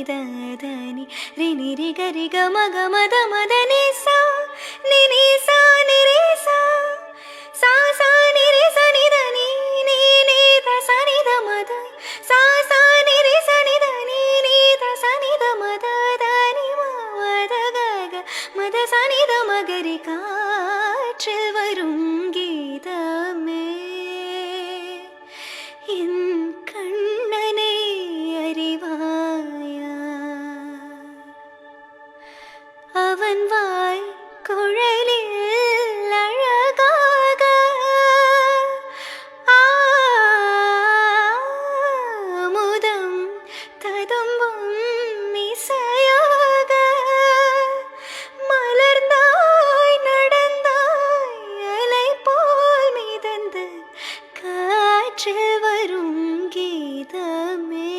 దని రిని రిగ రిగ మగ మద మద ని సా ని ని సా ని రి సా సా సా ని రి స ని ద ని ని ని ద స ని ద మ ద సా సా ని రి స ని ద ని ని ద స ని ద మ ద ద ని మ మ ద గ గ మ ద ச நி த ம க ரி காற்றில் வரும் கீதமே என் கண்ணனை அறிவாயா அவன் வாய் குழலில் அழகாக ஆமுதம் ததும்பும் இசையாக மலர்ந்தாய் நடந்தாய் அலை போல் மிதந்து காற்றில் வரும் கீதமே